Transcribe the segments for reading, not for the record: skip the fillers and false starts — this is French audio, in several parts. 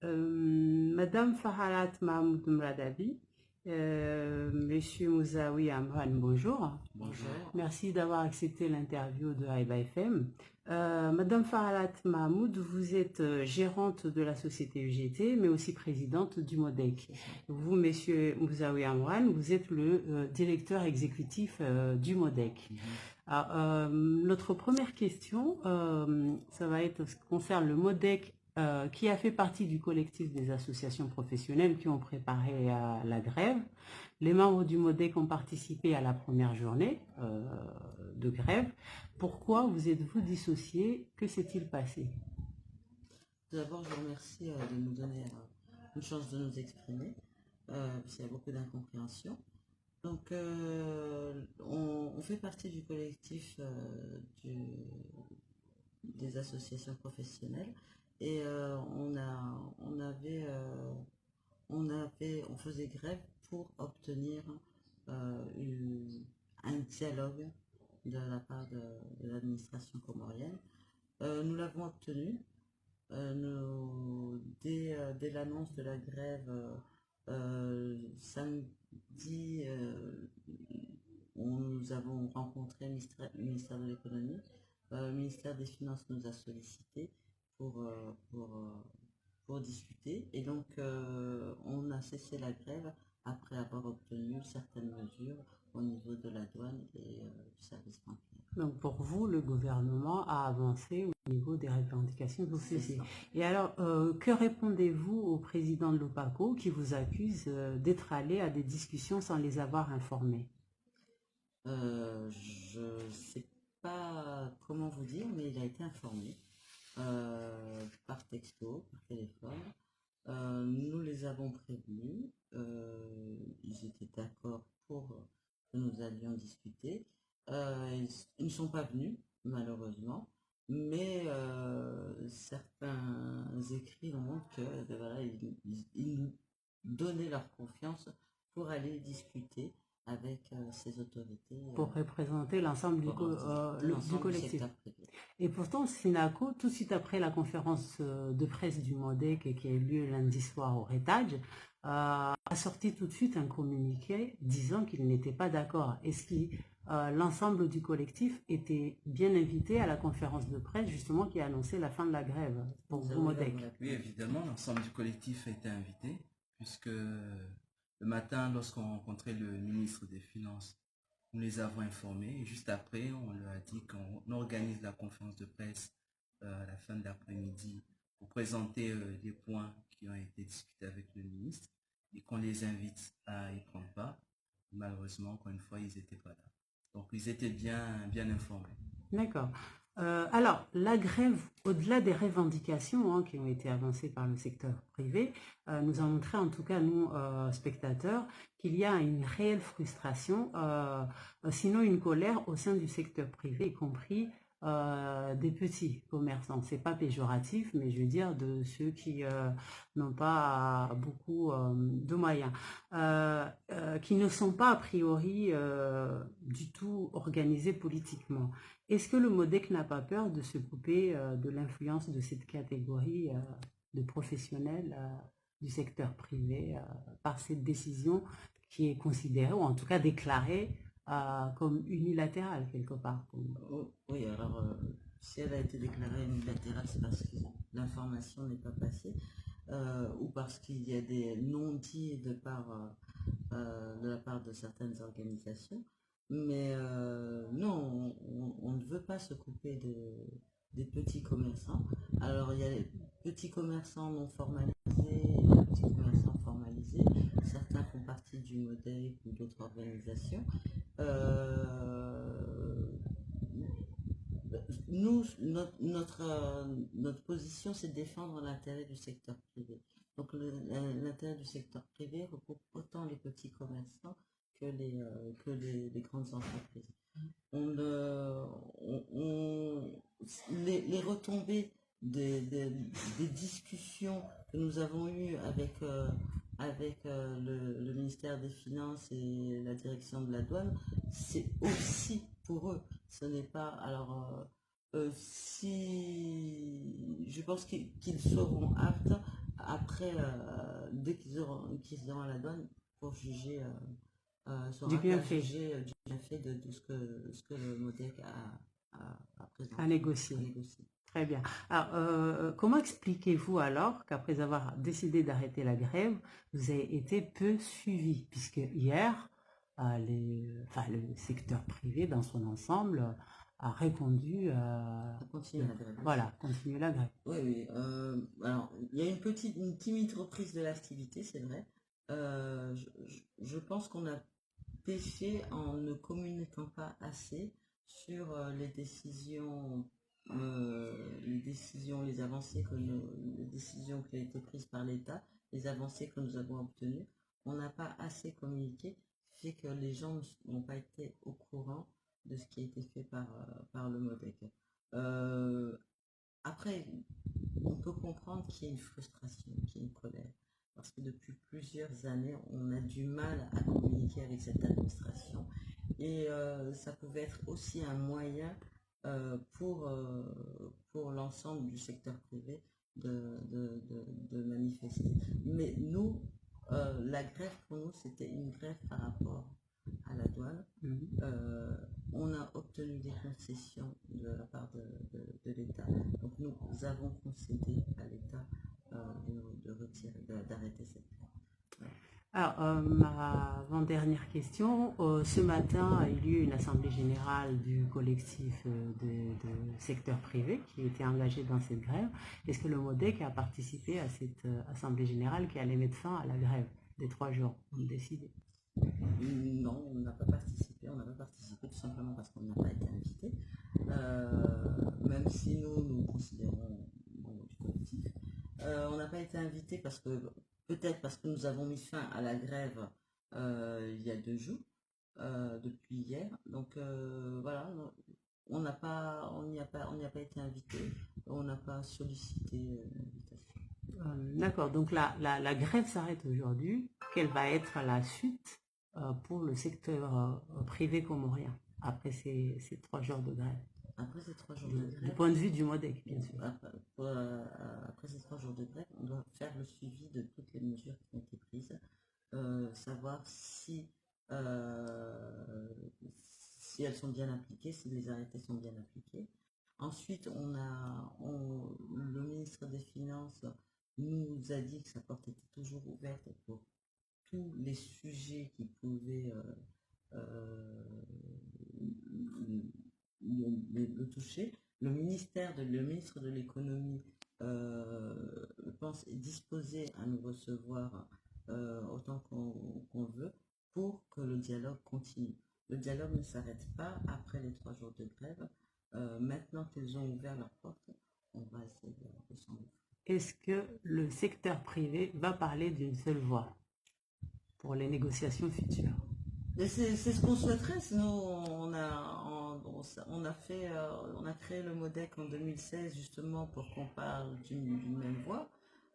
Madame Faralat Mahmoud Mradabi, Monsieur Mouzaoui Amran, bonjour. Bonjour. Merci d'avoir accepté l'interview de Haïba FM. Madame Faralat Mahmoud, vous êtes gérante de la société UGT, mais aussi présidente du MODEC. Vous, Monsieur Mouzaoui Amran, vous êtes le directeur exécutif du MODEC. Alors, notre première question, ça va être ce qui concerne le MODEC, qui a fait partie du collectif des associations professionnelles qui ont préparé la grève. Les membres du MODEC ont participé à la première journée de grève. Pourquoi vous êtes-vous dissocié? Que s'est-il passé? Tout d'abord, je vous remercie de nous donner une chance de nous exprimer, parce qu'il y a beaucoup d'incompréhension. Donc, on fait partie du collectif des associations professionnelles et on faisait grève pour obtenir un dialogue de la part de l'administration comorienne. Nous l'avons obtenu. Dès l'annonce de la grève samedi, nous avons rencontré le ministère de l'économie. Le ministère des Finances nous a sollicité pour discuter. Et donc, on a cessé la grève après avoir obtenu certaines mesures au niveau de la douane et du service bancaire. Donc pour vous, le gouvernement a avancé au niveau des revendications que vous faisiez. Et alors, que répondez-vous au président de l'OPACO qui vous accuse d'être allé à des discussions sans les avoir informés? Je ne sais pas comment vous dire, mais il a été informé par texto, par téléphone. Nous les avons prévenus. Ils étaient d'accord pour que nous allions discuter. Ils ne sont pas venus, malheureusement, mais certains écrits montrent que voilà, ils nous donnaient leur confiance pour aller discuter avec ces autorités. Pour représenter l'ensemble du collectif. Et pourtant, SINACO, tout de suite après la conférence de presse du MODEC qui a eu lieu lundi soir au Rétage, a sorti tout de suite un communiqué disant qu'il n'était pas d'accord. Est-ce que l'ensemble du collectif était bien invité à la conférence de presse justement qui a annoncé la fin de la grève pour vous, MODEC? Oui, évidemment, l'ensemble du collectif a été invité, puisque le matin, lorsqu'on rencontrait le ministre des Finances, nous les avons informés. Et juste après, on leur a dit qu'on organise la conférence de presse à la fin de l'après-midi pour présenter les points qui ont été discutés avec le ministre et qu'on les invite à y prendre part. Malheureusement, encore une fois, ils n'étaient pas là. Donc, ils étaient bien informés. D'accord. Alors, la grève, au-delà des revendications qui ont été avancées par le secteur privé, nous a montré, en tout cas nous, spectateurs, qu'il y a une réelle frustration, sinon une colère au sein du secteur privé, y compris des petits commerçants. C'est pas péjoratif, mais je veux dire de ceux qui n'ont pas beaucoup de moyens, qui ne sont pas a priori du tout organisés politiquement. Est-ce que le MODEC n'a pas peur de se couper de l'influence de cette catégorie de professionnels du secteur privé par cette décision qui est considérée, ou en tout cas déclarée, comme unilatérale quelque part? Oui, alors si elle a été déclarée unilatérale, c'est parce que l'information n'est pas passée ou parce qu'il y a des non-dits de la part de certaines organisations. Mais non, on ne veut pas se couper des petits commerçants. Alors il y a les petits commerçants non formalisés et les petits commerçants formalisés. Certains font partie du MODEC ou d'autres organisations. Nous, notre position, c'est de défendre l'intérêt du secteur privé. Donc l'intérêt du secteur privé regroupe autant les petits commerçants que les grandes entreprises. Les retombées des discussions que nous avons eues avec le ministère des Finances et la direction de la douane, c'est aussi pour eux. Ce n'est pas... Alors, si je pense qu'ils seront aptes, après, dès qu'ils seront à la douane, pour juger, Du bienfait. juger du bienfait de ce que le MODEC a présenté, À négocier. à négocier. Très bien. Alors, comment expliquez-vous alors qu'après avoir décidé d'arrêter la grève, vous avez été peu suivi, puisque hier, le secteur privé dans son ensemble a répondu À continuer la grève. voilà, continuer la grève. Oui, oui. Alors, il y a une timide reprise de l'activité, c'est vrai. Je pense qu'on a péché en ne communiquant pas assez sur les décisions, les avancées les décisions qui ont été prises par l'État, les avancées que nous avons obtenues. On n'a pas assez communiqué, ce qui fait que les gens n'ont pas été au courant de ce qui a été fait par le MODEC. Après, on peut comprendre qu'il y a une frustration, qu'il y a une colère, parce que depuis plusieurs années, on a du mal à communiquer avec cette administration, et ça pouvait être aussi un moyen pour l'ensemble du secteur privé de manifester. Mais nous, la grève pour nous, c'était une grève par rapport à la douane. On a obtenu des concessions de la part de l'État. Donc nous avons concédé à l'État d'arrêter cette grève. Alors, ma avant-dernière question, ce matin a eu lieu une assemblée générale du collectif de secteur privé qui était engagé dans cette grève. Est-ce que le MODEC a participé à cette assemblée générale qui allait mettre fin à la grève des 3 jours, comme décidé? Non, on n'a pas participé. On n'a pas participé tout simplement parce qu'on n'a pas été invité. Même si nous considérons du collectif. On n'a pas été invité parce que peut-être parce que nous avons mis fin à la grève il y a 2 jours, depuis hier. Donc voilà, on n'y a pas été invité, on n'a pas sollicité l'invitation. D'accord, donc la grève s'arrête aujourd'hui. Quelle va être la suite pour le secteur privé comorien après ces 3 jours de grève? Après ces 3 jours de grève, du point de vue du MODEC, bien sûr. Après ces 3 jours de grève, on doit faire le suivi de toutes les mesures qui ont été prises, savoir si elles sont bien appliquées, si les arrêtés sont bien appliqués. Ensuite, le ministre des Finances nous a dit que sa porte était toujours ouverte pour tous les sujets qui pouvaient le toucher. Le ministre de l'économie est disposé à nous recevoir autant qu'on veut pour que le dialogue continue. Le dialogue ne s'arrête pas après les 3 jours de grève. Maintenant qu'ils ont ouvert leurs portes, on va essayer de s'en ouvrir. Est-ce que le secteur privé va parler d'une seule voix pour les négociations futures? C'est ce qu'on souhaiterait, sinon on a créé le MODEC en 2016 justement pour qu'on parle d'une même voix.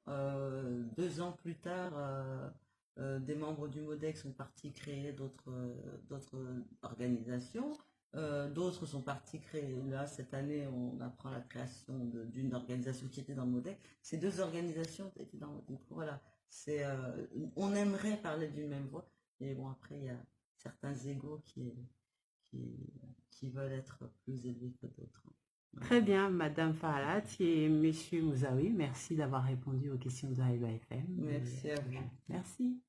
2 ans plus tard, des membres du MODEC sont partis créer d'autres organisations. D'autres sont partis créer, là cette année on apprend la création d'une organisation qui était dans le MODEC. Ces 2 organisations étaient dans le MODEC. Voilà, on aimerait parler d'une même voix, mais bon après il y a certains égos qui veulent être plus élevés que d'autres. Très bien, Madame Fahalat et Monsieur Mouzaoui, merci d'avoir répondu aux questions de Haïba FM. Merci à vous. Merci.